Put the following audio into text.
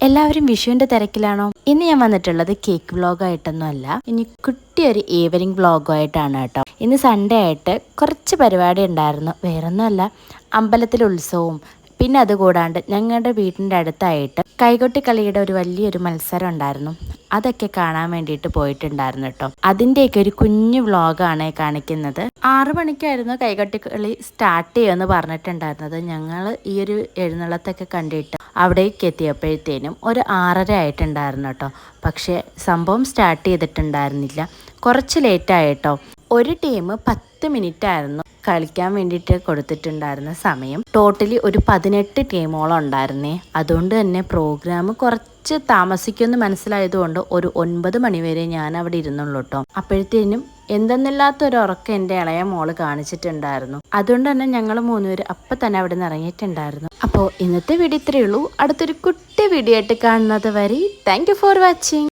എല്ലാവരും വിഷുവിൻ്റെ തിരക്കിലാണോ? ഇന്ന് ഞാൻ വന്നിട്ടുള്ളത് കേക്ക് വ്ളോഗായിട്ടൊന്നും അല്ല, ഇനി കുട്ടിയൊരു ഈവനിങ് വ്ളോഗുമായിട്ടാണ് കേട്ടോ. ഇന്ന് സൺഡേ ആയിട്ട് കുറച്ച് പരിപാടി ഉണ്ടായിരുന്നു. വേറൊന്നുമല്ല, അമ്പലത്തിൽ ഉത്സവവും പിന്നെ അതുകൂടാണ്ട് ഞങ്ങളുടെ വീടിൻ്റെ അടുത്തായിട്ട് കൈകൊട്ടിക്കളിയുടെ ഒരു വലിയൊരു മത്സരം ഉണ്ടായിരുന്നു. അതൊക്കെ കാണാൻ വേണ്ടിയിട്ട് പോയിട്ടുണ്ടായിരുന്നു കേട്ടോ. അതിൻ്റെയൊക്കെ ഒരു കുഞ്ഞു വ്ളോഗാണ് കാണിക്കുന്നത്. 6 മണിക്കായിരുന്നു കൈകൊട്ടിക്കളി സ്റ്റാർട്ട് ചെയ്യുമെന്ന് പറഞ്ഞിട്ടുണ്ടായിരുന്നത്. ഞങ്ങൾ ഈ ഒരു എഴുന്നള്ളത്തൊക്കെ കണ്ടിട്ട് അവിടേക്ക് എത്തിയപ്പോഴത്തേനും ഒരു 6:30 ആയിട്ടുണ്ടായിരുന്നു കേട്ടോ. പക്ഷേ സംഭവം സ്റ്റാർട്ട് ചെയ്തിട്ടുണ്ടായിരുന്നില്ല, കുറച്ച് ലേറ്റായിട്ടോ. ഒരു ടീം 10 മിനിറ്റ് ആയിരുന്നു കളിക്കാൻ വേണ്ടിയിട്ട് കൊടുത്തിട്ടുണ്ടായിരുന്ന സമയം. ടോട്ടലി ഒരു 18 ടീമോളം ഉണ്ടായിരുന്നേ. അതുകൊണ്ട് തന്നെ പ്രോഗ്രാം കുറച്ച് താമസിക്കുമെന്ന് മനസ്സിലായതുകൊണ്ട് ഒരു 9 മണി വരെ ഞാൻ അവിടെ ഇരുന്നുള്ളൂ കേട്ടോ. അപ്പോഴത്തേനും എന്തെന്നില്ലാത്തൊരു ഉറക്കം എൻ്റെ ഇളയ മോള് കാണിച്ചിട്ടുണ്ടായിരുന്നു. അതുകൊണ്ട് തന്നെ ഞങ്ങൾ 3 പേര് അപ്പം തന്നെ അവിടെ നിന്ന് ഇറങ്ങിയിട്ടുണ്ടായിരുന്നു. അപ്പോൾ ഇന്നത്തെ വീഡിയോ ഇത്രയേ ഉള്ളൂ. അടുത്തൊരു കുട്ടി വീഡിയോ ആയിട്ട് കാണുന്നത് വരെ താങ്ക് യു ഫോർ വാച്ചിങ്.